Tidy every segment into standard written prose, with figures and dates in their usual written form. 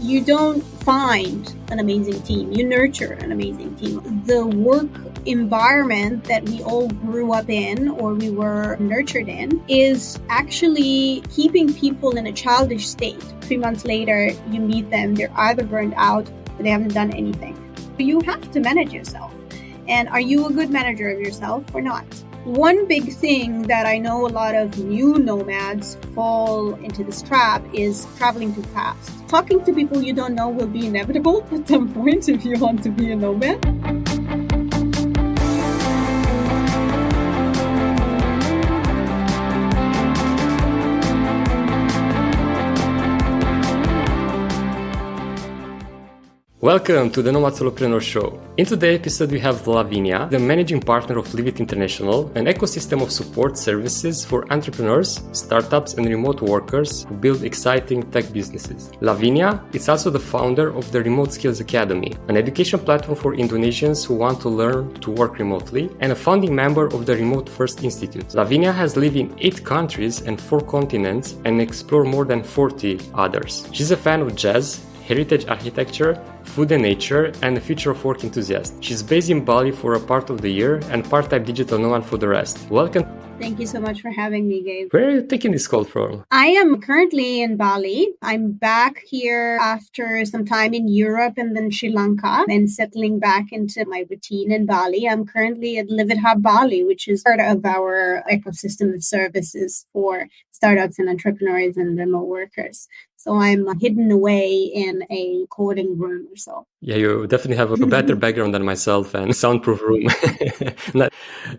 You don't find an amazing team. You nurture an amazing team. The work environment that we all grew up in or we were nurtured in is actually keeping people in a childish state. 3 months later, you meet them, they're either burned out or they haven't done anything. You have to manage yourself. And are you a good manager of yourself or not? One big thing that I know a lot of new nomads fall into this trap is traveling too fast. Talking to people you don't know will be inevitable at some point if you want to be a nomad. Welcome to the Nomad Solopreneur Show. In today's episode, we have Lavinia, the managing partner of Livit International, an ecosystem of support services for entrepreneurs, startups, and remote workers who build exciting tech businesses. Lavinia is also the founder of the Remote Skills Academy, an education platform for Indonesians who want to learn to work remotely, and a founding member of the Remote First Institute. Lavinia has lived in 8 countries and 4 continents and explored more than 40 others. She's a fan of jazz, heritage architecture, food and nature, and a future of work enthusiast. She's based in Bali for a part of the year and part-time digital nomad for the rest. Welcome. Thank you so much for having me, Gabe. Where are you taking this call from? I am currently in Bali. I'm back here after some time in Europe and then Sri Lanka and settling back into my routine in Bali. I'm currently at Livit Hub Bali, which is part of our ecosystem of services for startups and entrepreneurs and remote workers. So I'm hidden away in a coding room or so. Yeah, you definitely have a better background than myself and soundproof room.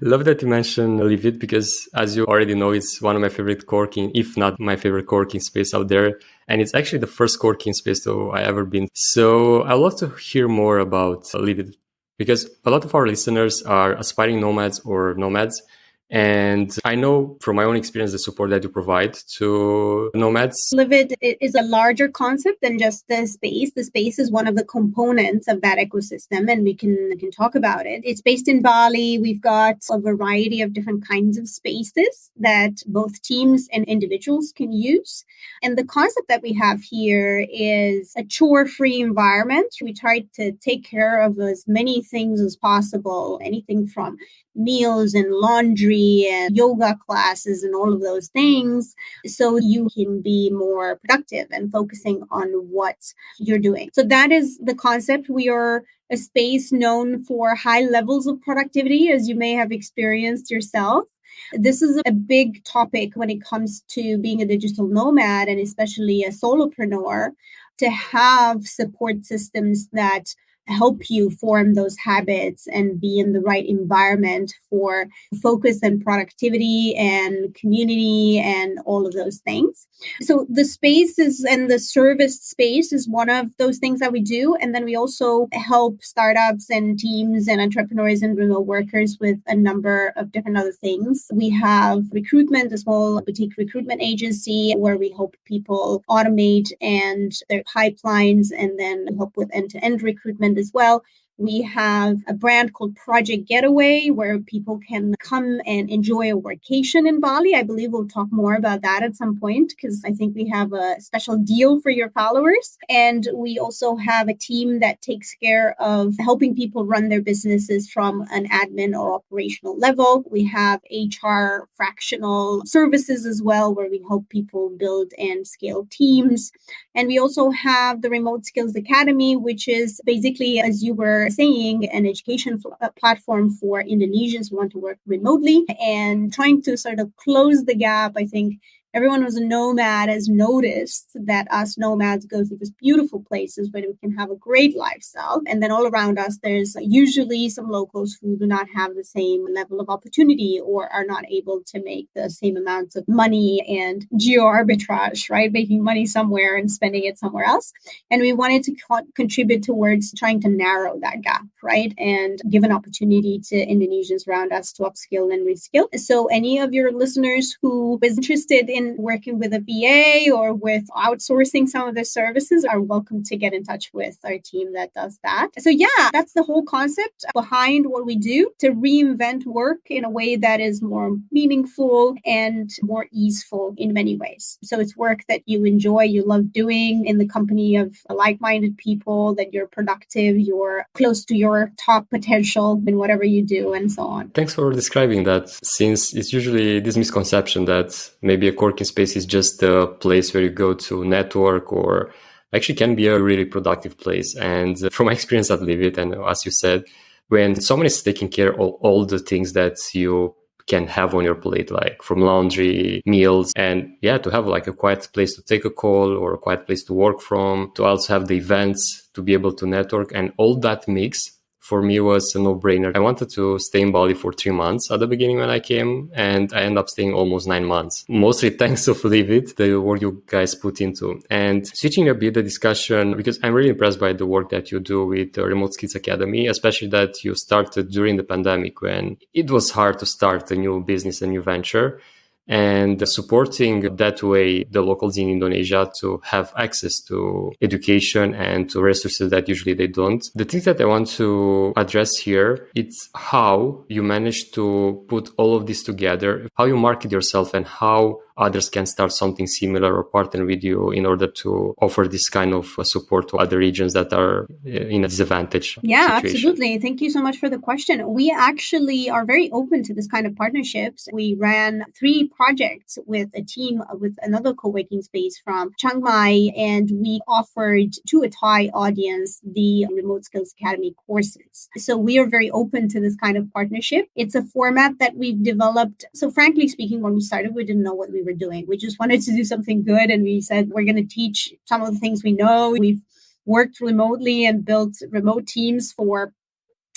Love that you mentioned Livit because, as you already know, it's one of my favorite co-working, if not my favorite co-working space out there. And it's actually the first co-working space though I ever been. So I'd love to hear more about Livit because a lot of our listeners are aspiring nomads or nomads. And I know from my own experience the support that you provide to nomads. Livit is a larger concept than just the space. The space is one of the components of that ecosystem, and we can talk about it. It's based in Bali. We've got a variety of different kinds of spaces that both teams and individuals can use. And the concept that we have here is a chore-free environment. We try to take care of as many things as possible, anything from meals and laundry and yoga classes and all of those things, so you can be more productive and focusing on what you're doing. So that is the concept. We are a space known for high levels of productivity, as you may have experienced yourself. This is a big topic when it comes to being a digital nomad and especially a solopreneur, to have support systems that help you form those habits and be in the right environment for focus and productivity and community and all of those things. So the spaces and the service space is one of those things that we do. And then we also help startups and teams and entrepreneurs and remote workers with a number of different other things. We have recruitment, a small boutique recruitment agency where we help people automate and their pipelines and then help with end-to-end recruitment as well. We have a brand called Project Getaway where people can come and enjoy a workation in Bali. I believe we'll talk more about that at some point because I think we have a special deal for your followers. And we also have a team that takes care of helping people run their businesses from an admin or operational level. We have HR fractional services as well where we help people build and scale teams. And we also have the Remote Skills Academy, which is basically, as you were saying, an education platform for Indonesians who want to work remotely and trying to sort of close the gap. I think everyone who's a nomad has noticed that us nomads go to these beautiful places where we can have a great lifestyle. And then all around us, there's usually some locals who do not have the same level of opportunity or are not able to make the same amounts of money and geo arbitrage, right? Making money somewhere and spending it somewhere else. And we wanted to contribute towards trying to narrow that gap, right? And give an opportunity to Indonesians around us to upskill and reskill. So any of your listeners who is interested in in working with a VA or with outsourcing some of their services are welcome to get in touch with our team that does that. So yeah, that's the whole concept behind what we do, to reinvent work in a way that is more meaningful and more easeful in many ways. So it's work that you enjoy, you love doing in the company of like-minded people, that you're productive, you're close to your top potential in whatever you do, and so on. Thanks for describing that, since it's usually this misconception that maybe a co-working space is just a place where you go to network, or actually can be a really productive place. And from my experience at Livit, and as you said, when someone is taking care of all the things that you can have on your plate, like from laundry, meals, and to have like a quiet place to take a call or a quiet place to work from, to also have the events, to be able to network, and all that mix for me was a no-brainer. I wanted to stay in Bali for 3 months at the beginning when I came, and I ended up staying almost 9 months, mostly thanks to Livit, the work you guys put into. And switching a bit the discussion, because I'm really impressed by the work that you do with the Remote Skills Academy, especially that you started during the pandemic when it was hard to start a new business, a new venture. And supporting that way the locals in Indonesia to have access to education and to resources that usually they don't. The thing that I want to address here, it's how you manage to put all of this together, how you market yourself, and how others can start something similar or partner with you in order to offer this kind of support to other regions that are in a disadvantaged situation. Absolutely. Thank you so much for the question. We actually are very open to this kind of partnerships. We ran 3 projects with a team with another co-working space from Chiang Mai, and we offered to a Thai audience the Remote Skills Academy courses. So we are very open to this kind of partnership. It's a format that we've developed. So frankly speaking, when we started, we didn't know what we were doing. We just wanted to do something good, and we said we're going to teach some of the things we know. We've worked remotely and built remote teams for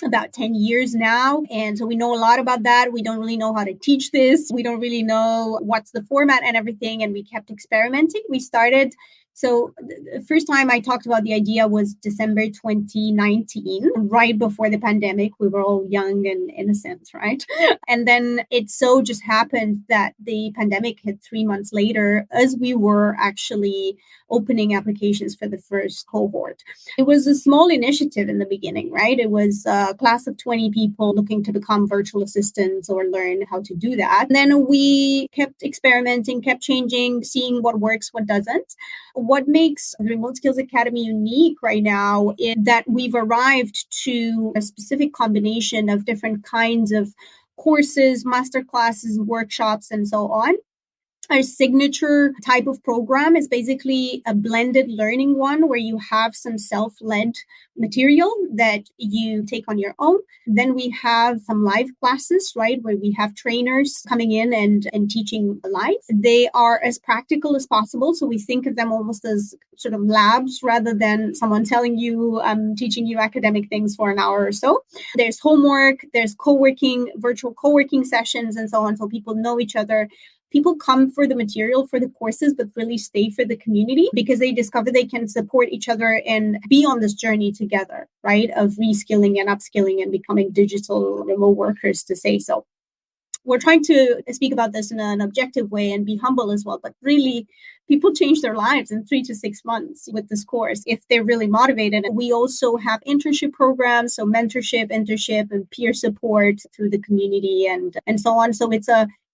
about 10 years now. And so we know a lot about that. We don't really know how to teach this. We don't really know what's the format and everything. And we kept experimenting. We started. So the first time I talked about the idea was December 2019, right before the pandemic. We were all young and innocent, right? And then it so just happened that the pandemic hit 3 months later as we were actually opening applications for the first cohort. It was a small initiative in the beginning, right? It was a class of 20 people looking to become virtual assistants or learn how to do that. And then we kept experimenting, kept changing, seeing what works, what doesn't. What makes the Remote Skills Academy unique right now is that we've arrived to a specific combination of different kinds of courses, masterclasses, workshops, and so on. Our signature type of program is basically a blended learning one where you have some self-led material that you take on your own. Then we have some live classes, right, where we have trainers coming in and teaching live. They are as practical as possible. So we think of them almost as sort of labs rather than someone telling you, teaching you academic things for an hour or so. There's homework, there's co-working, virtual co-working sessions, and so on. So people know each other. People come for the material, for the courses, but really stay for the community because they discover they can support each other and be on this journey together, right, of reskilling and upskilling and becoming digital remote workers, to say so. We're trying to speak about this in an objective way and be humble as well, but really people change their lives in 3 to 6 months with this course if they're really motivated. And we also have internship programs, so mentorship, internship, and peer support through the community and so on. So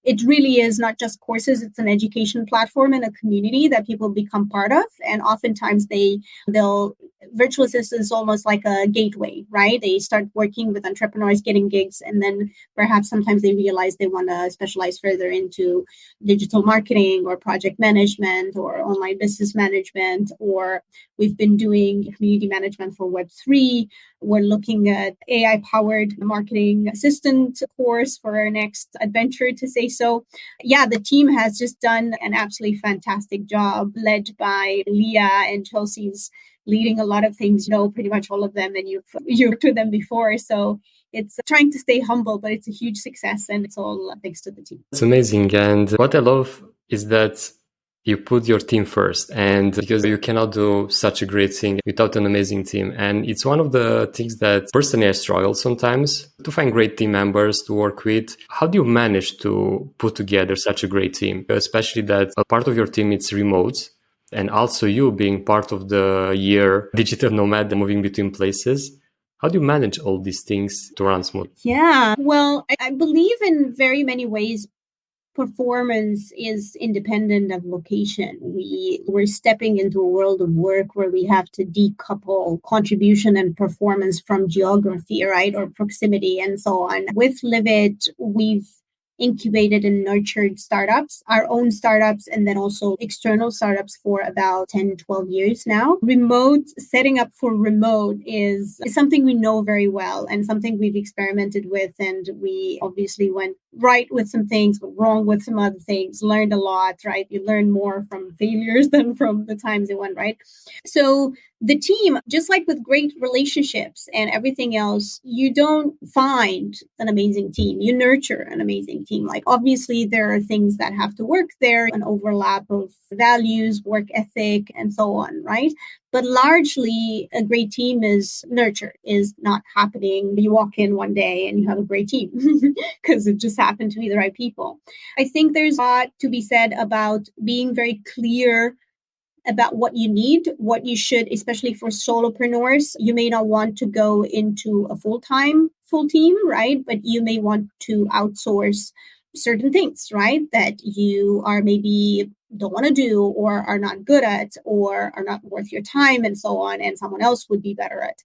it really is not just courses, it's an education platform and a community that people become part of. And oftentimes virtual assistants almost like a gateway, right? They start working with entrepreneurs, getting gigs, and then perhaps sometimes they realize they want to specialize further into digital marketing or project management or online business management, or we've been doing community management for Web3. We're looking at AI-powered marketing assistant course for our next adventure, to say so. Yeah, the team has just done an absolutely fantastic job, led by Leah, and Chelsea's leading a lot of things, pretty much all of them, and you've worked with them before. So it's trying to stay humble, but it's a huge success, and it's all thanks to the team. It's amazing. And what I love is that you put your team first, and because you cannot do such a great thing without an amazing team. And it's one of the things that personally I struggle sometimes to find great team members to work with. How do you manage to put together such a great team, especially that a part of your team is remote, and also you being part of the year digital nomad moving between places? How do you manage all these things to run smooth? Yeah, well, I believe in very many ways performance is independent of location. We're stepping into a world of work where we have to decouple contribution and performance from geography, right? Or proximity and so on. With Livit, we've incubated and nurtured startups, our own startups, and then also external startups for about 10, 12 years now. Setting up for remote is something we know very well and something we've experimented with. And we obviously went right with some things, but wrong with some other things, learned a lot, right? You learn more from failures than from the times it went right. So the team, just like with great relationships and everything else, you don't find an amazing team. You nurture an amazing team. Like, obviously, there are things that have to work there, an overlap of values, work ethic, and so on, right? But largely, a great team is nurtured, is not happening. You walk in one day and you have a great team because it just happened to be the right people. I think there's a lot to be said about being very clear about what you need, what you should, especially for solopreneurs. You may not want to go into a full team, right? But you may want to outsource certain things, right? That you are maybe don't want to do or are not good at or are not worth your time and so on, and someone else would be better at.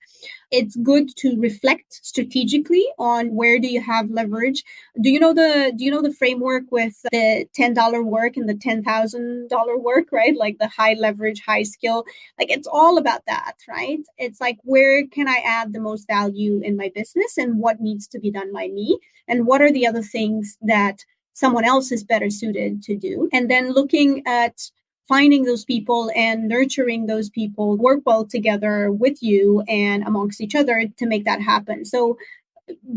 It's good to reflect strategically on where do you have leverage. Do you know the framework with the $10 work and the $10,000 work, right? Like the high leverage, high skill. Like, it's all about that, right? It's like, where can I add the most value in my business and what needs to be done by me? And what are the other things that someone else is better suited to do? And then looking at finding those people and nurturing those people work well together with you and amongst each other to make that happen. So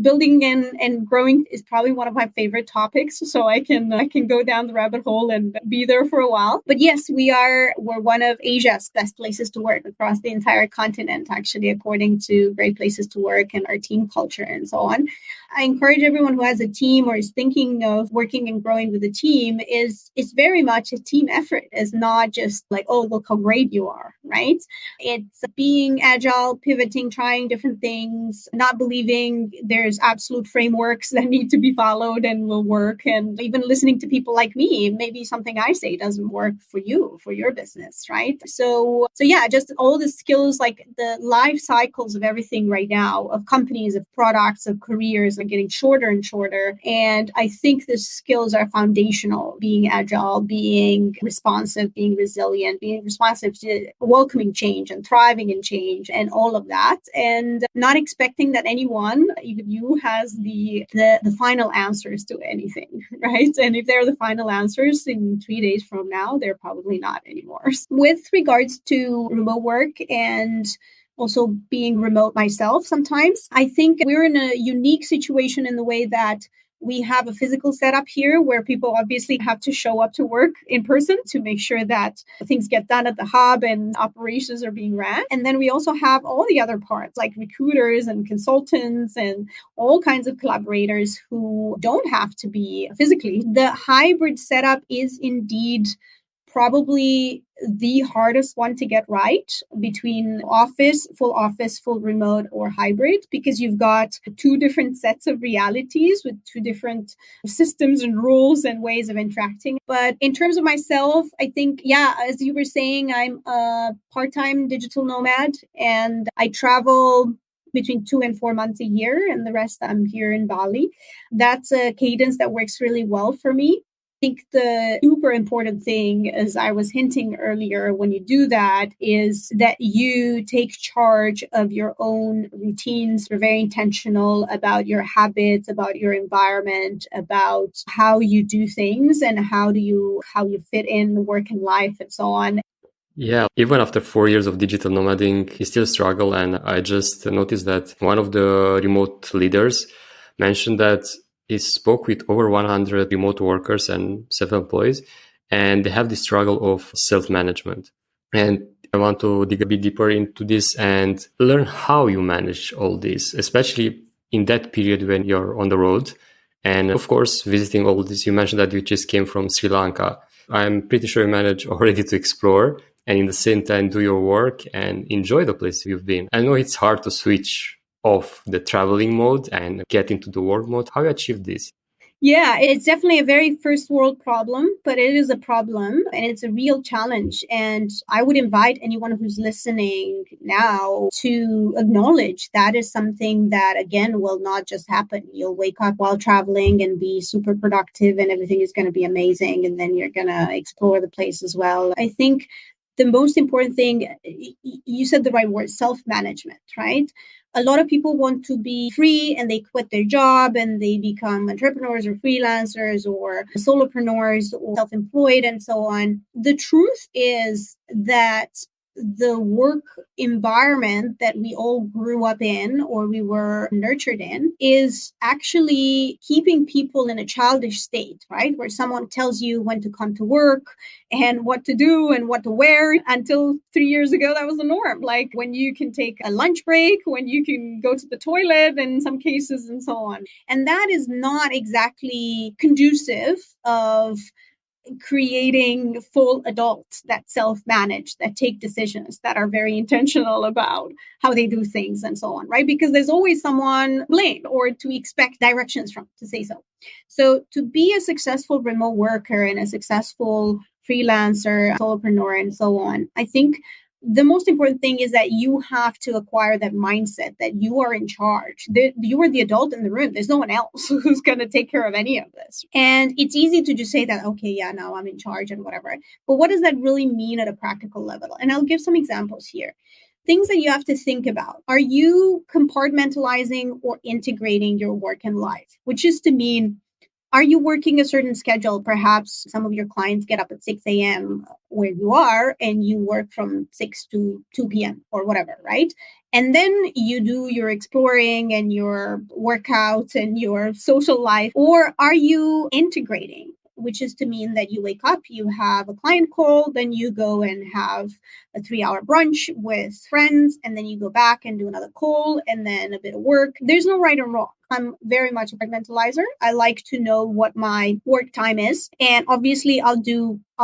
building and growing is probably one of my favorite topics. So I can go down the rabbit hole and be there for a while. But yes, we're one of Asia's best places to work across the entire continent, actually, according to Great Places to Work and our team culture and so on. I encourage everyone who has a team or is thinking of working and growing with a team it's very much a team effort. It's not just like, oh, look how great you are, right? It's being agile, pivoting, trying different things, not believing there's absolute frameworks that need to be followed and will work. And even listening to people like me, maybe something I say doesn't work for you, for your business, right? So yeah, just all the skills, like the life cycles of everything right now, of companies, of products, of careers, are getting shorter and shorter. And I think the skills are foundational: being agile, being responsive, being resilient, being responsive to welcoming change and thriving in change and all of that. And not expecting that anyone, even you, has the final answers to anything, right? And if they're the final answers in 3 days from now, they're probably not anymore. With regards to remote work and also being remote myself sometimes, I think we're in a unique situation in the way that we have a physical setup here where people obviously have to show up to work in person to make sure that things get done at the hub and operations are being ran. And then we also have all the other parts, like recruiters and consultants and all kinds of collaborators who don't have to be physically. The hybrid setup is indeed probably the hardest one to get right, between full remote, or hybrid, because you've got two different sets of realities with two different systems and rules and ways of interacting. But in terms of myself, I think, yeah, as you were saying, I'm a part-time digital nomad and I travel between 2 and 4 months a year, and the rest I'm here in Bali. That's a cadence that works really well for me. I think the super important thing, as I was hinting earlier, when you do that, is that you take charge of your own routines. You're very intentional about your habits, about your environment, about how you do things and how you fit in work and life and so on. Yeah, even after 4 years of digital nomading, you still struggle. And I just noticed that one of the remote leaders mentioned that he spoke with over 100 remote workers and self-employees. and they have the struggle of self-management. And I want to dig a bit deeper into this and learn how you manage all this, especially in that period when you're on the road. And of course, visiting all this, you mentioned that you just came from Sri Lanka. I'm pretty sure you managed already to explore and in the same time do your work and enjoy the place you've been. I know it's hard to switch off the traveling mode and get into the work mode. How you achieve this? Yeah, it's definitely a very first world problem, but it is a problem and it's a real challenge. And I would invite anyone who's listening now to acknowledge that is something that, again, will not just happen. You'll wake up while traveling and be super productive and everything is going to be amazing. And then you're going to explore the place as well. I think the most important thing, you said the right word, self-management, right? A lot of people want to be free and they quit their job and they become entrepreneurs or freelancers or solopreneurs or self-employed and so on. The truth is that the work environment that we all grew up in or we were nurtured in is actually keeping people in a childish state, right? Where someone tells you when to come to work and what to do and what to wear. Until 3 years ago, that was the norm. Like when you can take a lunch break, when you can go to the toilet in some cases and so on. And that is not exactly conducive of creating full adults that self-manage, that take decisions, that are very intentional about how they do things and so on, right? Because there's always someone blamed or to expect directions from, to say so. So to be a successful remote worker and a successful freelancer, solopreneur, and so on, I think the most important thing is that you have to acquire that mindset that you are in charge. You are the adult in the room. There's no one else who's going to take care of any of this. And it's easy to just say that, okay, yeah, now I'm in charge and whatever. But what does that really mean at a practical level? And I'll give some examples here. Things that you have to think about. Are you compartmentalizing or integrating your work and life? Which is to mean, are you working a certain schedule? Perhaps some of your clients get up at 6 a.m. where you are and you work from 6 to 2 p.m. or whatever, right? And then you do your exploring and your workouts and your social life. Or are you integrating? Which is to mean that you wake up, you have a client call, then you go and have a 3-hour brunch with friends, and then you go back and do another call and then a bit of work. There's no right or wrong. I'm very much a compartmentalizer. I like to know what my work time is. And obviously I'll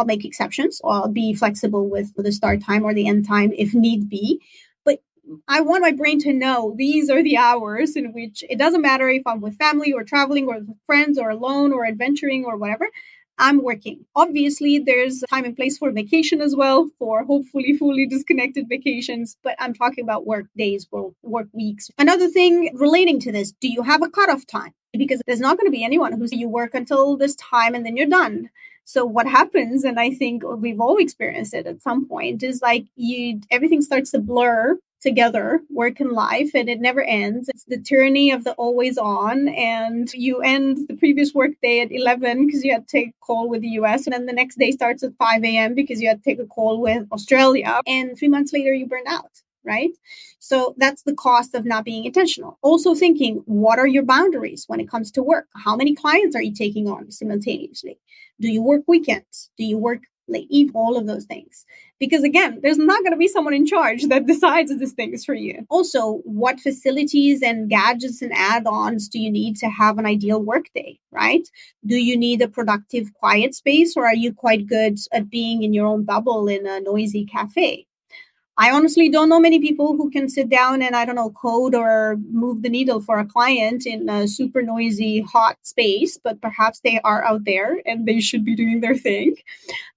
make exceptions or I'll be flexible with the start time or the end time if need be. But I want my brain to know these are the hours in which it doesn't matter if I'm with family or traveling or with friends or alone or adventuring or whatever. I'm working. Obviously, there's time and place for vacation as well, for hopefully fully disconnected vacations, but I'm talking about work days or work weeks. Another thing relating to this, do you have a cutoff time? Because there's not going to be anyone who says you work until this time and then you're done. So what happens, and I think we've all experienced it at some point, is like everything starts to blur together, work and life, and it never ends. It's the tyranny of the always on, and you end the previous work day at 11 because you had to take a call with the US, and then the next day starts at 5 a.m. because you had to take a call with Australia, and 3 months later you burn out. Right? So that's the cost of not being intentional. Also thinking, what are your boundaries when it comes to work? How many clients are you taking on simultaneously? Do you work weekends? Do you work late eve? All of those things. Because again, there's not going to be someone in charge that decides these things for you. Also, what facilities and gadgets and add-ons do you need to have an ideal workday, right? Do you need a productive, quiet space, or are you quite good at being in your own bubble in a noisy cafe? I honestly don't know many people who can sit down and, I don't know, code or move the needle for a client in a super noisy, hot space, but perhaps they are out there and they should be doing their thing.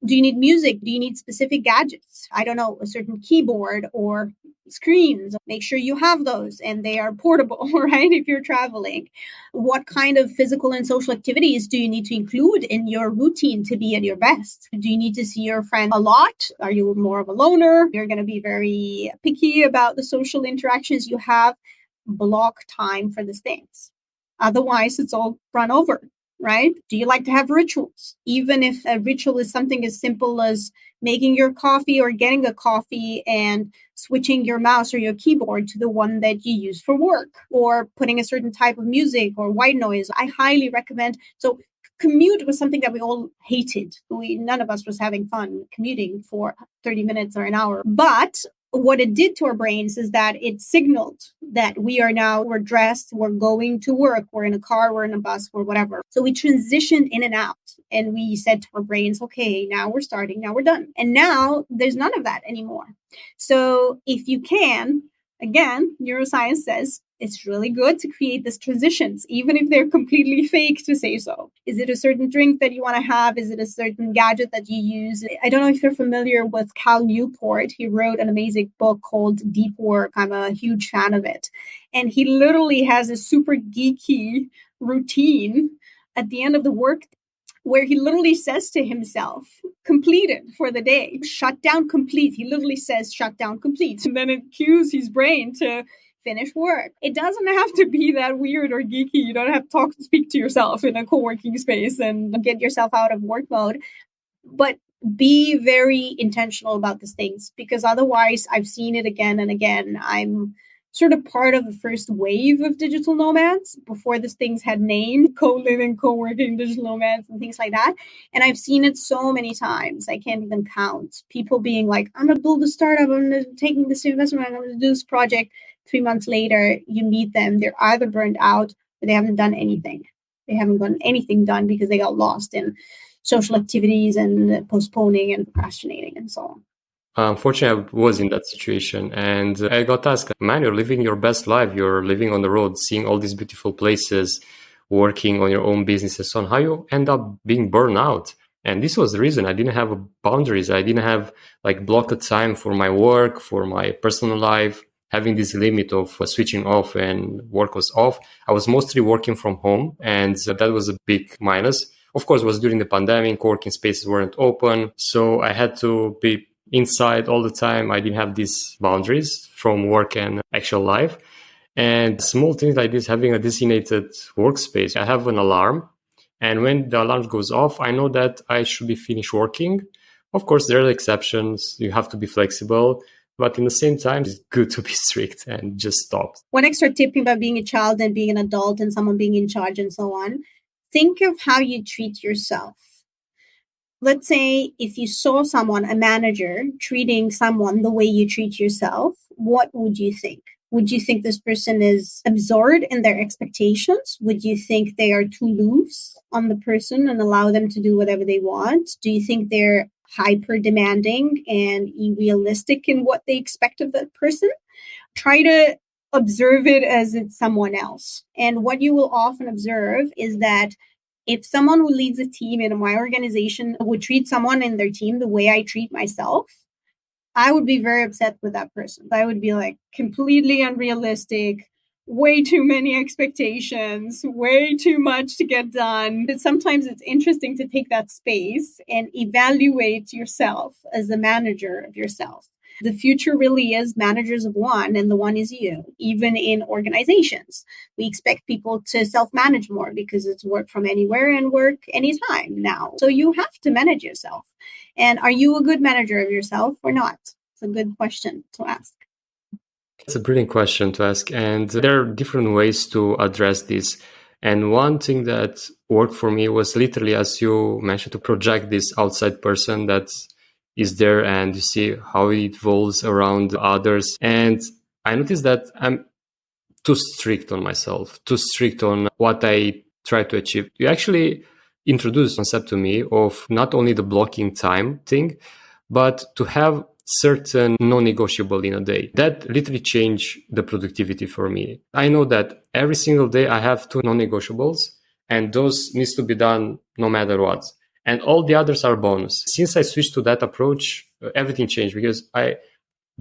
Do you need music? Do you need specific gadgets? I don't know, a certain keyboard or screens. Make sure you have those and they are portable, right? If you're traveling. What kind of physical and social activities do you need to include in your routine to be at your best? Do you need to see your friend a lot? Are you more of a loner? You're going to be very picky about the social interactions you have. Block time for these things. Otherwise, it's all run over. Right? Do you like to have rituals? Even if a ritual is something as simple as making your coffee or getting a coffee and switching your mouse or your keyboard to the one that you use for work, or putting a certain type of music or white noise. I highly recommend. So commute was something that we all hated. None of us was having fun commuting for 30 minutes or an hour. But what it did to our brains is that it signaled that we're dressed, we're going to work, we're in a car, we're in a bus, we're whatever. So we transitioned in and out, and we said to our brains, okay, now we're starting, now we're done. And now there's none of that anymore. So if you can, again, neuroscience says it's really good to create these transitions, even if they're completely fake, to say so. Is it a certain drink that you want to have? Is it a certain gadget that you use? I don't know if you're familiar with Cal Newport. He wrote an amazing book called Deep Work. I'm a huge fan of it. And he literally has a super geeky routine at the end of the work where he literally says to himself, completed for the day, shut down complete. He literally says, shut down complete. And then it cues his brain to finish work. It doesn't have to be that weird or geeky. You don't have to speak to yourself in a co-working space and get yourself out of work mode. But be very intentional about these things, because otherwise I've seen it again and again. I'm sort of part of the first wave of digital nomads before these things had names, co-living, co-working, digital nomads and things like that. And I've seen it so many times. I can't even count. People being like, I'm going to build a startup. I'm taking this investment. I'm going to do this project. 3 months later, you meet them. They're either burned out or they haven't done anything. They haven't gotten anything done because they got lost in social activities and postponing and procrastinating and so on. Unfortunately, I was in that situation and I got asked, man, you're living your best life. You're living on the road, seeing all these beautiful places, working on your own business and so on. How you end up being burned out? And this was the reason. I didn't have boundaries. I didn't have blocked time for my work, for my personal life, having this limit of switching off and work was off. I was mostly working from home, and that was a big minus. Of course, it was during the pandemic, working spaces weren't open. So I had to be inside all the time. I didn't have these boundaries from work and actual life. And small things like this, having a designated workspace. I have an alarm. And when the alarm goes off, I know that I should be finished working. Of course, there are exceptions. You have to be flexible. But in the same time, it's good to be strict and just stop. One extra tip about being a child and being an adult and someone being in charge and so on. Think of how you treat yourself. Let's say if you saw someone, a manager, treating someone the way you treat yourself, what would you think? Would you think this person is absorbed in their expectations? Would you think they are too loose on the person and allow them to do whatever they want? Do you think they're hyper demanding and unrealistic in what they expect of that person? Try to observe it as it's someone else. And what you will often observe is that if someone who leads a team in my organization would treat someone in their team the way I treat myself, I would be very upset with that person. I would be like, completely unrealistic, way too many expectations, way too much to get done. But sometimes it's interesting to take that space and evaluate yourself as a manager of yourself. The future really is managers of one, and the one is you. Even in organizations, we expect people to self-manage more because it's work from anywhere and work anytime now. So you have to manage yourself. And are you a good manager of yourself or not? It's a good question to ask. It's a brilliant question to ask. And there are different ways to address this. And one thing that worked for me was literally, as you mentioned, to project this outside person that is there and you see how it evolves around others. And I noticed that I'm too strict on myself, too strict on what I try to achieve. You actually introduced a concept to me of not only the blocking time thing, but to have certain non-negotiable in a day. That literally changed the productivity for me. I know that every single day I have 2 non-negotiables, and those needs to be done no matter what. And all the others are bonus. Since I switched to that approach, everything changed because I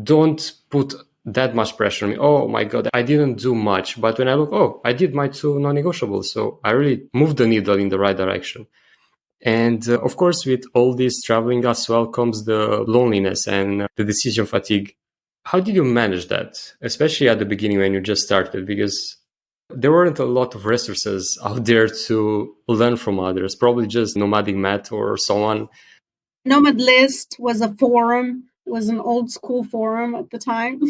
don't put that much pressure on me. Oh my God, I didn't do much. But when I look, I did my 2 non-negotiables. So I really moved the needle in the right direction. And of course, with all this traveling as well comes the loneliness and the decision fatigue. How did you manage that, especially at the beginning when you just started? Because there weren't a lot of resources out there to learn from others, probably just Nomadic Math or so on. Nomad List was a forum was an old school forum at the time.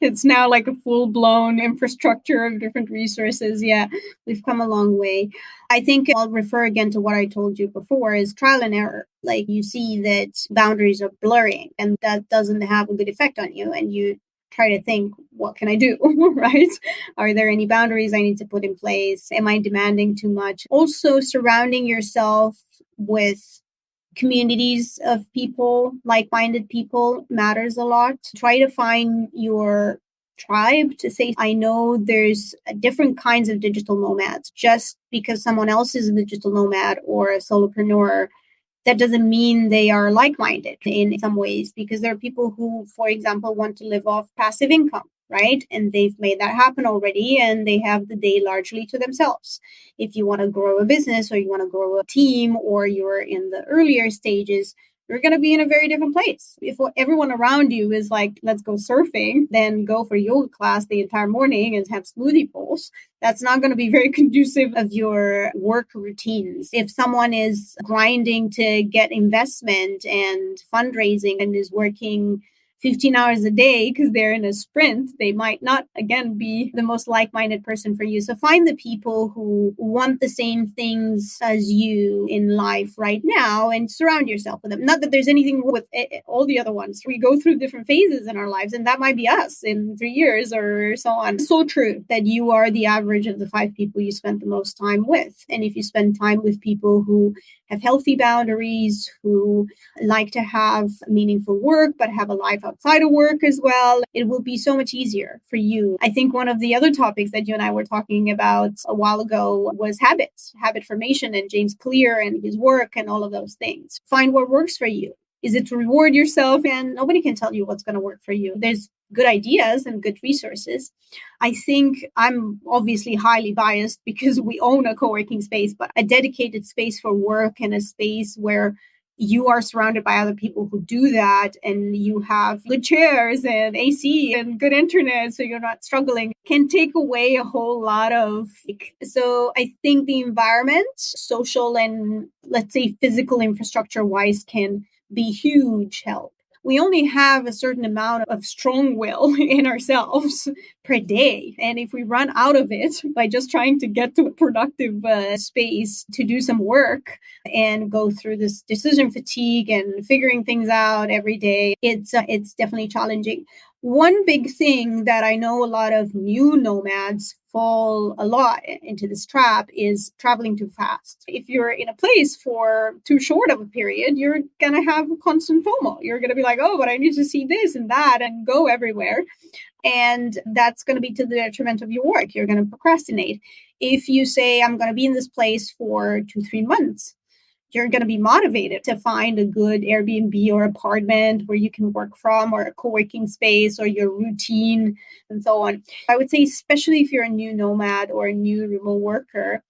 It's now like a full-blown infrastructure of different resources. Yeah, we've come a long way. I think I'll refer again to what I told you before is trial and error. Like you see that boundaries are blurring and that doesn't have a good effect on you. And you try to think, what can I do? Right? Are there any boundaries I need to put in place? Am I demanding too much? Also, surrounding yourself with communities of people, like-minded people matters a lot. Try to find your tribe to say, I know there's different kinds of digital nomads. Just because someone else is a digital nomad or a solopreneur, that doesn't mean they are like-minded in some ways, because there are people who, for example, want to live off passive income, right? And they've made that happen already and they have the day largely to themselves. If you want to grow a business or you want to grow a team or you're in the earlier stages, you're going to be in a very different place. If everyone around you is like, let's go surfing, then go for yoga class the entire morning and have smoothie bowls. That's not going to be very conducive of your work routines. If someone is grinding to get investment and fundraising and is working 15 hours a day because they're in a sprint, they might not, again, be the most like-minded person for you. So find the people who want the same things as you in life right now and surround yourself with them. Not that there's anything with all the other ones. We go through different phases in our lives, and that might be us in 3 years or so on. It's so true that you are the average of the 5 people you spend the most time with. And if you spend time with people who have healthy boundaries, who like to have meaningful work, but have a life outside of work as well, it will be so much easier for you. I think one of the other topics that you and I were talking about a while ago was habits, habit formation, and James Clear and his work and all of those things. Find what works for you. Is it to reward yourself? And nobody can tell you what's going to work for you. There's good ideas and good resources. I think I'm obviously highly biased because we own a co-working space, but a dedicated space for work and a space where you are surrounded by other people who do that and you have good chairs and AC and good internet so you're not struggling can take away a whole lot of. So I think the environment, social and let's say physical infrastructure wise, can be huge help. We only have a certain amount of strong will in ourselves per day. And if we run out of it by just trying to get to a productive space to do some work and go through this decision fatigue and figuring things out every day, it's definitely challenging. One big thing that I know a lot of new nomads fall a lot into this trap is traveling too fast. If you're in a place for too short of a period, you're going to have constant FOMO. You're going to be like, oh, but I need to see this and that and go everywhere. And that's going to be to the detriment of your work. You're going to procrastinate. If you say, I'm going to be in this place for 2-3 months, you're going to be motivated to find a good Airbnb or apartment where you can work from, or a co-working space, or your routine, and so on. I would say, especially if you're a new nomad or a new remote worker,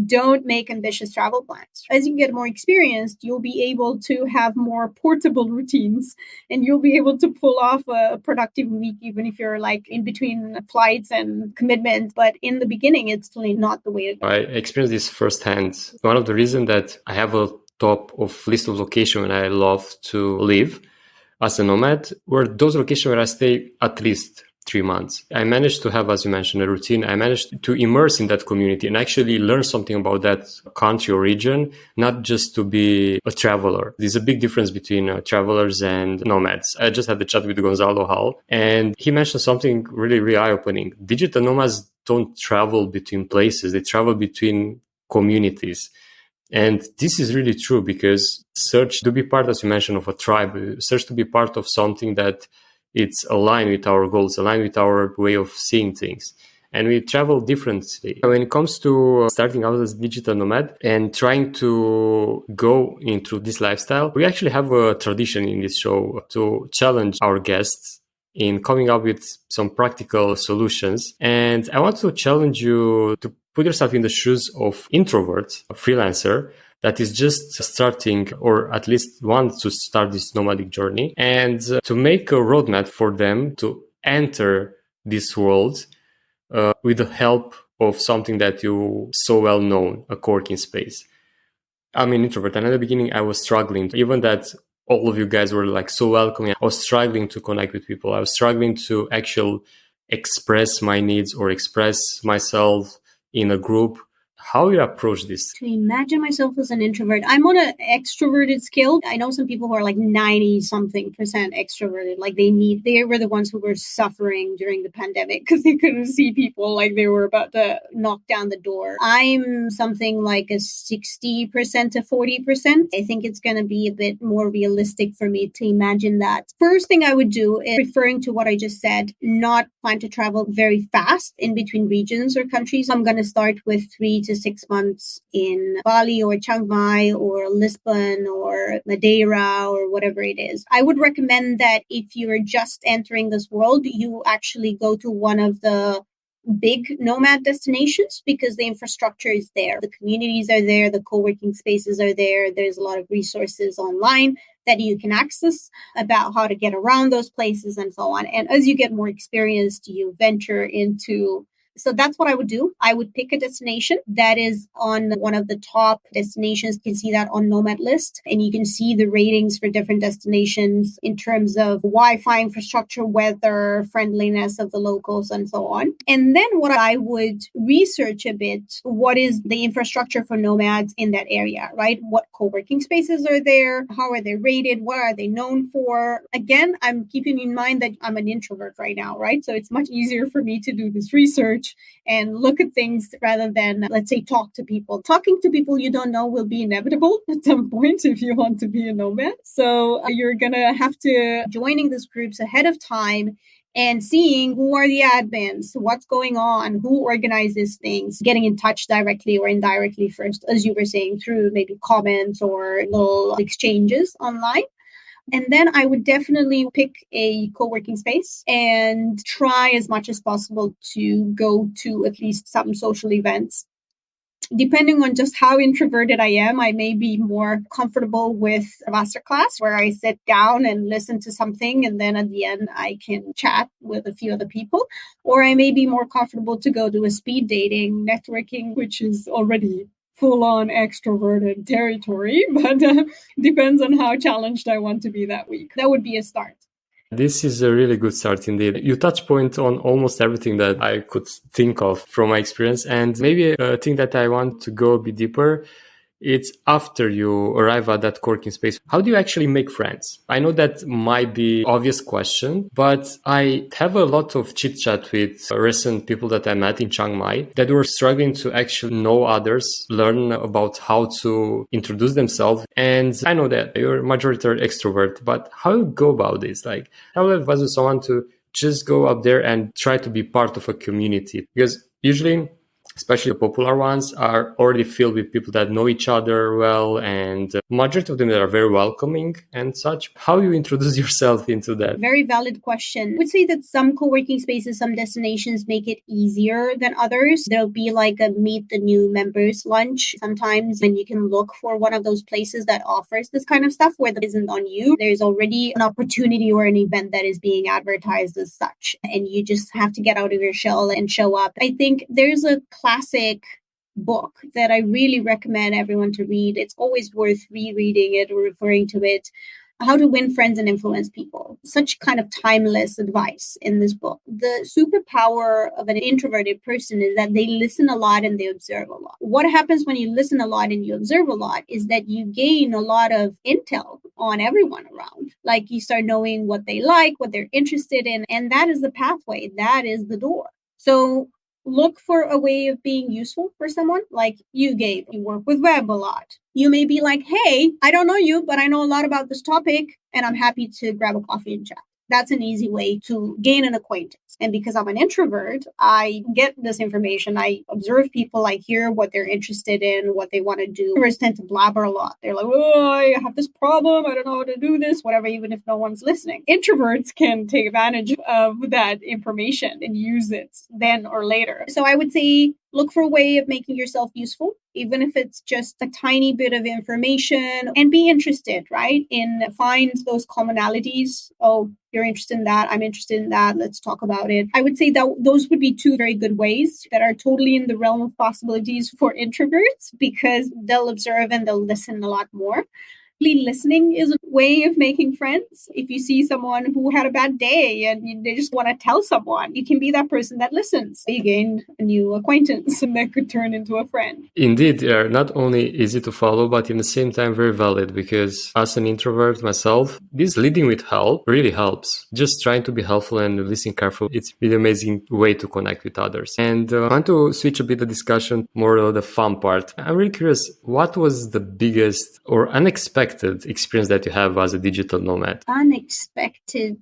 don't make ambitious travel plans. As you get more experienced, you'll be able to have more portable routines and you'll be able to pull off a productive week, even if you're like in between flights and commitments. But in the beginning, it's really not the way to go. I experienced this firsthand. One of the reasons that I have a top of list of locations I love to live as a nomad were those locations where I stay at least 3 months. I managed to have, as you mentioned, a routine. I managed to immerse in that community and actually learn something about that country or region, not just to be a traveler. There's a big difference between travelers and nomads. I just had a chat with Gonzalo Hall, and he mentioned something really, really eye-opening. Digital nomads don't travel between places. They travel between communities. And this is really true because search to be part, as you mentioned, of a tribe, search to be part of something that it's aligned with our goals, aligned with our way of seeing things. And we travel differently. When it comes to starting out as a digital nomad and trying to go into this lifestyle, we actually have a tradition in this show to challenge our guests in coming up with some practical solutions. And I want to challenge you to put yourself in the shoes of introvert, a freelancer, that is just starting, or at least wants to start this nomadic journey, and to make a roadmap for them to enter this world with the help of something that you so well know, a co-working space. I'm an introvert, and at the beginning I was struggling. Even that all of you guys were like so welcoming. I was struggling to connect with people. I was struggling to actually express my needs or express myself in a group. How you approach this? To imagine myself as an introvert, I'm on an extroverted scale. I know some people who are like 90-something% extroverted. Like they were the ones who were suffering during the pandemic because they couldn't see people, like they were about to knock down the door. I'm something like a 60% to 40%. I think it's going to be a bit more realistic for me to imagine that. First thing I would do is, referring to what I just said, not plan to travel very fast in between regions or countries. I'm going to start with 3 to 6 months in Bali or Chiang Mai or Lisbon or Madeira or whatever it is. I would recommend that if you're just entering this world, you actually go to one of the big nomad destinations because the infrastructure is there. The communities are there. The co-working spaces are there. There's a lot of resources online that you can access about how to get around those places and so on. And as you get more experienced, you venture into. So that's what I would do. I would pick a destination that is on one of the top destinations. You can see that on Nomad list, and you can see the ratings for different destinations in terms of Wi-Fi infrastructure, weather, friendliness of the locals, and so on. And then what I would research a bit, what is the infrastructure for nomads in that area, right? What co-working spaces are there? How are they rated? What are they known for? Again, I'm keeping in mind that I'm an introvert right now, right? So it's much easier for me to do this research and look at things rather than, let's say, talk to people. Talking to people you don't know will be inevitable at some point if you want to be a nomad. So you're going to have to joining these groups ahead of time and seeing who are the admins, what's going on, who organizes things, getting in touch directly or indirectly first, as you were saying, through maybe comments or little exchanges online. And then I would definitely pick a co-working space and try as much as possible to go to at least some social events. Depending on just how introverted I am, I may be more comfortable with a masterclass where I sit down and listen to something, and then at the end I can chat with a few other people. Or I may be more comfortable to go to a speed dating networking, which is already full-on extroverted territory, but depends on how challenged I want to be that week. That would be a start. This is a really good start indeed. You touch point on almost everything that I could think of from my experience. And maybe a thing that I want to go a bit deeper, it's after you arrive at that co-working space. How do you actually make friends? I know that might be obvious question, but I have a lot of chit chat with recent people that I met in Chiang Mai that were struggling to actually know others, learn about how to introduce themselves. And I know that you're majority extrovert, but how do you go about this? Like, how do you advise someone to just go up there and try to be part of a community? Because usually, especially the popular ones, are already filled with people that know each other well, and majority of them that are very welcoming and such. How you introduce yourself into that? Very valid question. I would say that some co-working spaces, some destinations make it easier than others. There'll be like a meet the new members lunch sometimes, and you can look for one of those places that offers this kind of stuff where that isn't on you. There's already an opportunity or an event that is being advertised as such, and you just have to get out of your shell and show up. I think there's a classic book that I really recommend everyone to read. It's always worth rereading it or referring to it. How to Win Friends and Influence People. Such kind of timeless advice in this book. The superpower of an introverted person is that they listen a lot and they observe a lot. What happens when you listen a lot and you observe a lot is that you gain a lot of intel on everyone around. Like you start knowing what they like, what they're interested in, and that is the pathway. That is the door. So look for a way of being useful for someone. Like you, Gabe, you work with web a lot. You may be like, hey, I don't know you, but I know a lot about this topic, and I'm happy to grab a coffee and chat. That's an easy way to gain an acquaintance. And because I'm an introvert, I get this information. I observe people. I hear what they're interested in, what they want to do. Introverts tend to blabber a lot. They're like, oh, I have this problem. I don't know how to do this, whatever, even if no one's listening. Introverts can take advantage of that information and use it then or later. So I would say look for a way of making yourself useful, even if it's just a tiny bit of information, and be interested, right? Find those commonalities. Oh, you're interested in that. I'm interested in that. Let's talk about it. I would say that those would be two very good ways that are totally in the realm of possibilities for introverts because they'll observe and they'll listen a lot more. Listening is a way of making friends. If you see someone who had a bad day and they just want to tell someone, you can be that person that listens. You gain a new acquaintance and that could turn into a friend. Indeed, they are not only easy to follow, but in the same time very valid, because as an introvert myself, this leading with help really helps. Just trying to be helpful and listen carefully, it's really amazing way to connect with others. And I want to switch a bit the discussion more to the fun part. I'm really curious, what was the biggest or unexpected experience that you have as a digital nomad? Unexpected,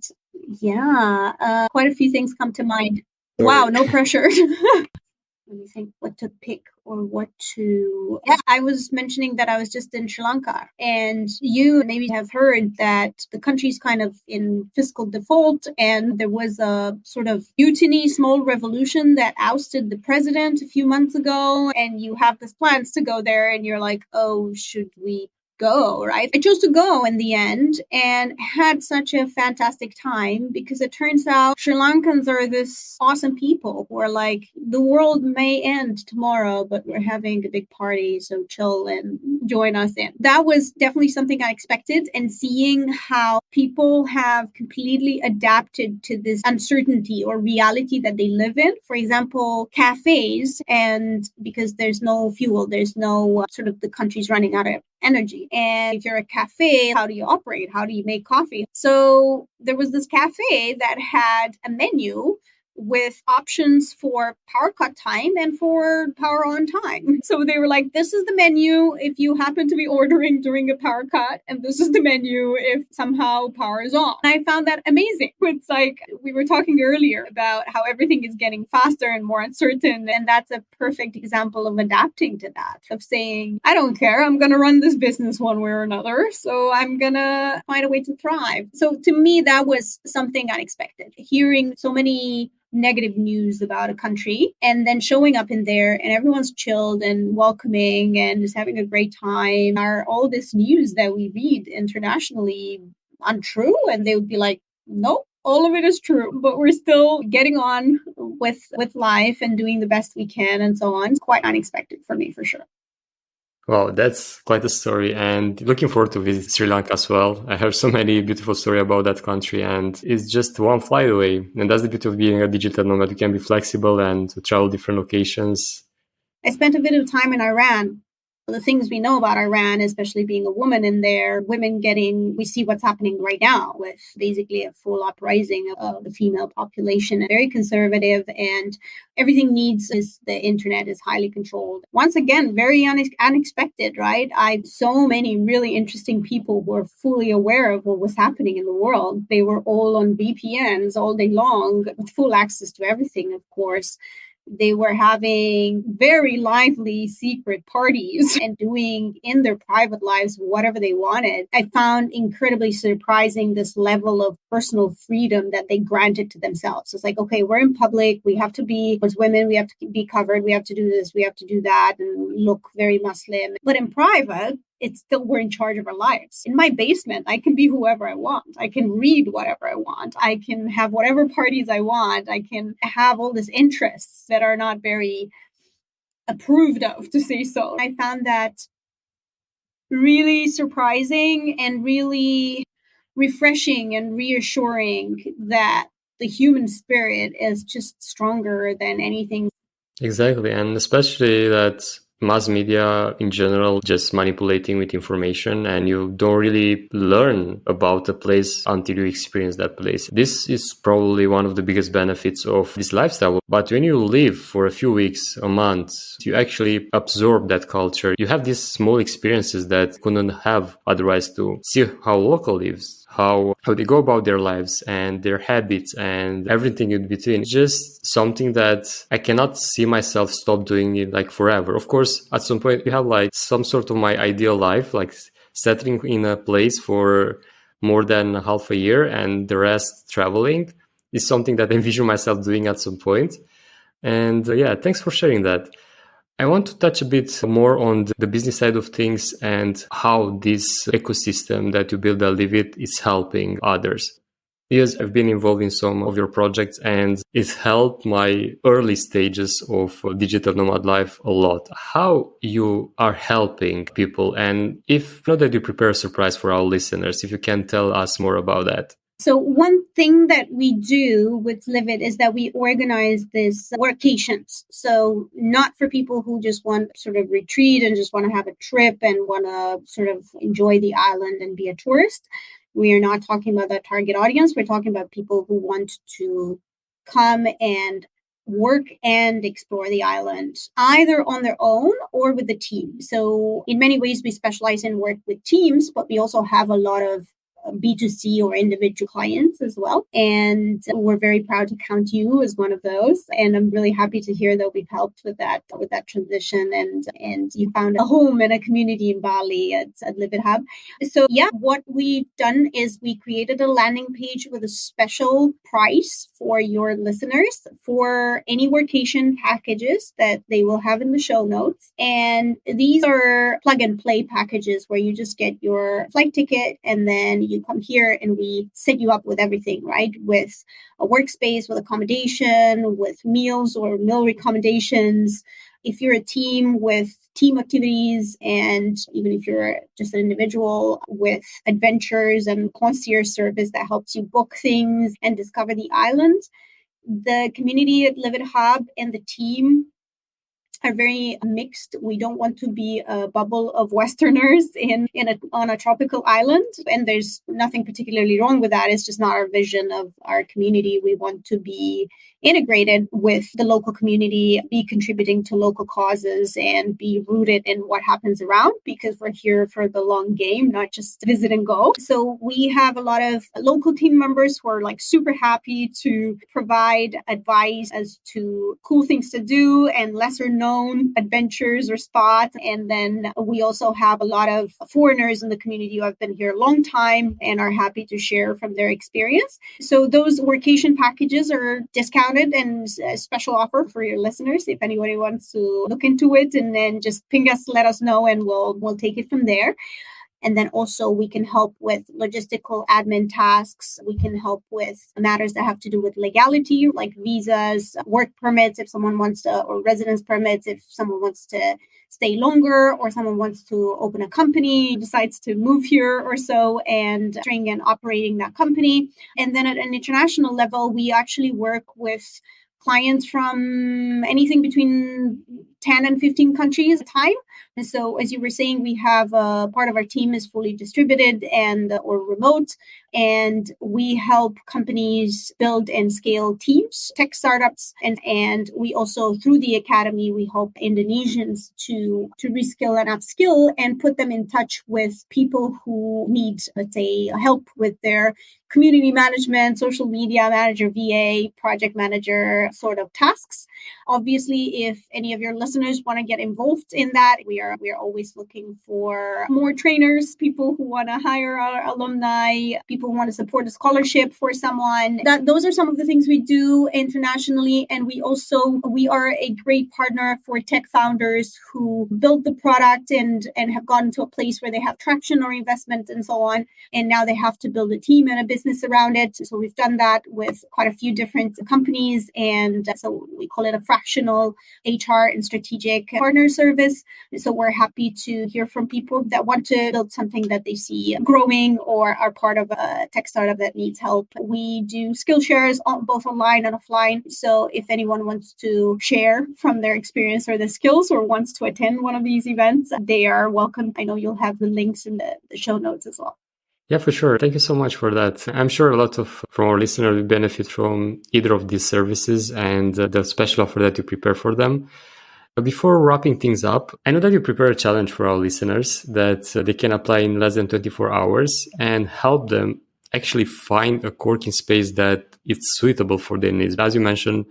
yeah. Quite a few things come to mind. Wow, no pressure. Let me think what to pick or what to... Yeah, I was mentioning that I was just in Sri Lanka, and you maybe have heard that the country's kind of in fiscal default, and there was a sort of mutiny, small revolution that ousted the president a few months ago, and you have this plans to go there, and you're like, oh, should we go, right? I chose to go in the end and had such a fantastic time because it turns out Sri Lankans are this awesome people who are like, the world may end tomorrow, but we're having a big party, so chill and join us in. That was definitely something I expected, and seeing how people have completely adapted to this uncertainty or reality that they live in. For example, cafes, and because there's no fuel, there's no sort of the country's running out of energy. And if you're a cafe, how do you operate? How do you make coffee? So there was this cafe that had a menu with options for power cut time and for power on time. So they were like, this is the menu if you happen to be ordering during a power cut, and this is the menu if somehow power is on. And I found that amazing. It's like we were talking earlier about how everything is getting faster and more uncertain, and that's a perfect example of adapting to that, of saying, I don't care, I'm going to run this business one way or another, so I'm going to find a way to thrive. So to me, that was something unexpected. Hearing so many negative news about a country and then showing up in there and everyone's chilled and welcoming and just having a great time. Are all this news that we read internationally untrue? And they would be like, nope, all of it is true, but we're still getting on with life and doing the best we can and so on. It's quite unexpected for me, for sure. Wow, that's quite a story, and looking forward to visit Sri Lanka as well. I heard so many beautiful stories about that country, and it's just one flight away. And that's the beauty of being a digital nomad. You can be flexible and to travel different locations. I spent a bit of time in Iran. The things we know about Iran, especially being a woman in there, we see what's happening right now with basically a full uprising of the female population. Very conservative, and everything the internet is highly controlled. Once again, very unexpected, right? So many really interesting people who were fully aware of what was happening in the world. They were all on VPNs all day long with full access to everything, of course. They were having very lively secret parties and doing in their private lives whatever they wanted. I found incredibly surprising this level of personal freedom that they granted to themselves. It's like, okay, we're in public. We have to be, as women, we have to be covered. We have to do this. We have to do that and look very Muslim. But in private, it's still we're in charge of our lives. In my basement, I can be whoever I want. I can read whatever I want. I can have whatever parties I want. I can have all these interests that are not very approved of, to say so. I found that really surprising and really refreshing and reassuring that the human spirit is just stronger than anything. Exactly, and especially that mass media in general just manipulating with information, and you don't really learn about a place until you experience that place. This is probably one of the biggest benefits of this lifestyle. But when you live for a few weeks, a month, you actually absorb that culture. You have these small experiences that you couldn't have otherwise, to see how local lives, how they go about their lives and their habits and everything in between. Just something that I cannot see myself stop doing it like forever. Of course, at some point you have like some sort of my ideal life, like settling in a place for more than half a year and the rest traveling is something that I envision myself doing at some point. And yeah, thanks for sharing that. I want to touch a bit more on the business side of things and how this ecosystem that you build at Livit is helping others. Yes, I've been involved in some of your projects and it's helped my early stages of digital nomad life a lot. How you are helping people, and if not that you prepare a surprise for our listeners, if you can tell us more about that. So one thing that we do with Livit is that we organize this workations. So not for people who just want sort of retreat and just want to have a trip and want to sort of enjoy the island and be a tourist. We are not talking about that target audience. We're talking about people who want to come and work and explore the island either on their own or with a team. So in many ways, we specialize in work with teams, but we also have a lot of B2C or individual clients as well. And we're very proud to count you as one of those. And I'm really happy to hear that we've helped with that transition and you found a home and a community in Bali at Livit Hub. So yeah, what we've done is we created a landing page with a special price for your listeners for any workation packages that they will have in the show notes. And these are plug and play packages where you just get your flight ticket and then you come here and we set you up with everything, right? With a workspace, with accommodation, with meals or meal recommendations. If you're a team, with team activities, and even if you're just an individual, with adventures and concierge service that helps you book things and discover the island. The community at Livit Hub and the team are very mixed. We don't want to be a bubble of Westerners on a tropical island. And there's nothing particularly wrong with that. It's just not our vision of our community. We want to be integrated with the local community, be contributing to local causes and be rooted in what happens around because we're here for the long game, not just visit and go. So we have a lot of local team members who are like super happy to provide advice as to cool things to do and lesser known adventures or spots. And then we also have a lot of foreigners in the community who have been here a long time and are happy to share from their experience. So those workation packages are discounted and a special offer for your listeners. If anybody wants to look into it and then just ping us, let us know, and we'll take it from there. And then also we can help with logistical admin tasks. We can help with matters that have to do with legality, like visas, work permits, if someone wants to, or residence permits, if someone wants to stay longer or someone wants to open a company, decides to move here or so, and running and operating that company. And then at an international level, we actually work with clients from anything between 10 and 15 countries at a time. And so, as you were saying, we have part of our team is fully distributed and or remote, and we help companies build and scale teams, tech startups, and we also through the academy we help Indonesians to reskill and upskill and put them in touch with people who need, let's say, help with their community management, social media manager, VA, project manager sort of tasks. Obviously, if any of your listeners want to get involved in that, we are always looking for more trainers, people who want to hire our alumni, people who want to support a scholarship for someone. Those are some of the things we do internationally. And we are a great partner for tech founders who build the product and have gotten to a place where they have traction or investment and so on. And now they have to build a team and a business around it. So we've done that with quite a few different companies. And so we call it a fractional HR and strategic partner service. So we're happy to hear from people that want to build something that they see growing or are part of a tech startup that needs help. We do skill shares both online and offline. So if anyone wants to share from their experience or the skills or wants to attend one of these events, they are welcome. I know you'll have the links in the show notes as well. Yeah, for sure. Thank you so much for that. I'm sure a lot of from our listeners will benefit from either of these services and the special offer that you prepare for them. But before wrapping things up, I know that you prepare a challenge for our listeners that they can apply in less than 24 hours and help them actually find a co-working space that is suitable for their needs. As you mentioned,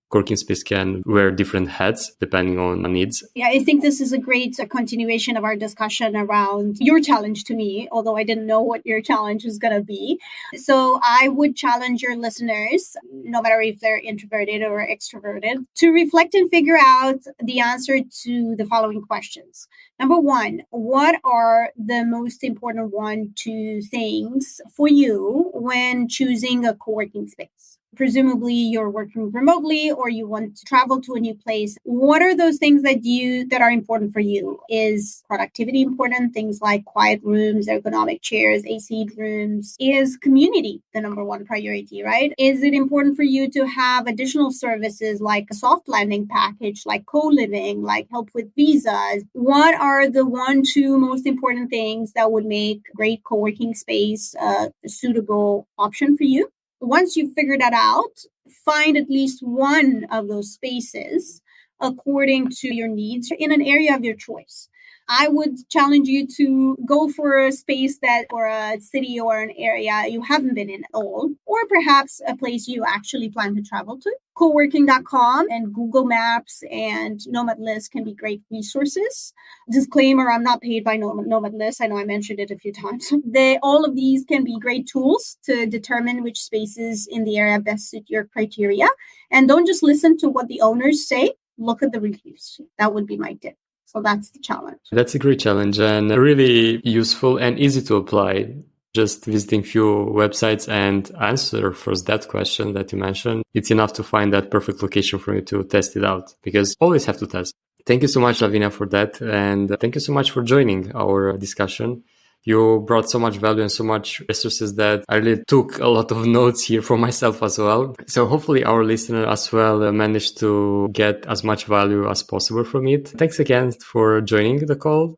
co-working space can wear different hats depending on needs. Yeah, I think this is a great continuation of our discussion around your challenge to me, although I didn't know what your challenge was going to be. So I would challenge your listeners, no matter if they're introverted or extroverted, to reflect and figure out the answer to the following questions. Number one, what are the most important 1-2 things for you when choosing a co-working space? Presumably you're working remotely or you want to travel to a new place. What are those things that are important for you? Is productivity important? Things like quiet rooms, ergonomic chairs, AC rooms. Is community the number one priority, right? Is it important for you to have additional services like a soft landing package, like co-living, like help with visas? What are the 1-2 most important things that would make great co-working space a suitable option for you? Once you've figured that out, find at least one of those spaces according to your needs in an area of your choice. I would challenge you to go for a space or a city or an area you haven't been in at all, or perhaps a place you actually plan to travel to. Coworking.com and Google Maps and Nomad List can be great resources. Disclaimer, I'm not paid by Nomad List. I know I mentioned it a few times. All of these can be great tools to determine which spaces in the area best suit your criteria. And don't just listen to what the owners say. Look at the reviews. That would be my tip. So that's the challenge. That's a great challenge and really useful and easy to apply. Just visiting few websites and answer first that question that you mentioned. It's enough to find that perfect location for you to test it out, because always have to test. Thank you so much, Lavinia, for that. And thank you so much for joining our discussion. You brought so much value and so much resources that I really took a lot of notes here for myself as well. So hopefully our listener as well managed to get as much value as possible from it. Thanks again for joining the call.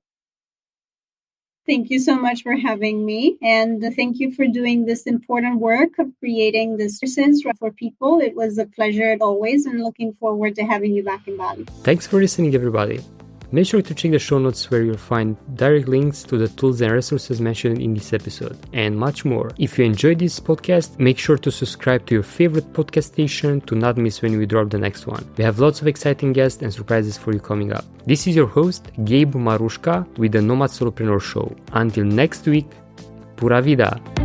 Thank you so much for having me. And thank you for doing this important work of creating this resources for people. It was a pleasure as always, and looking forward to having you back in Bali. Thanks for listening, everybody. Make sure to check the show notes where you'll find direct links to the tools and resources mentioned in this episode, and much more. If you enjoyed this podcast, make sure to subscribe to your favorite podcast station to not miss when we drop the next one. We have lots of exciting guests and surprises for you coming up. This is your host, Gabe Marushka, with the Nomad Solopreneur Show. Until next week, pura vida!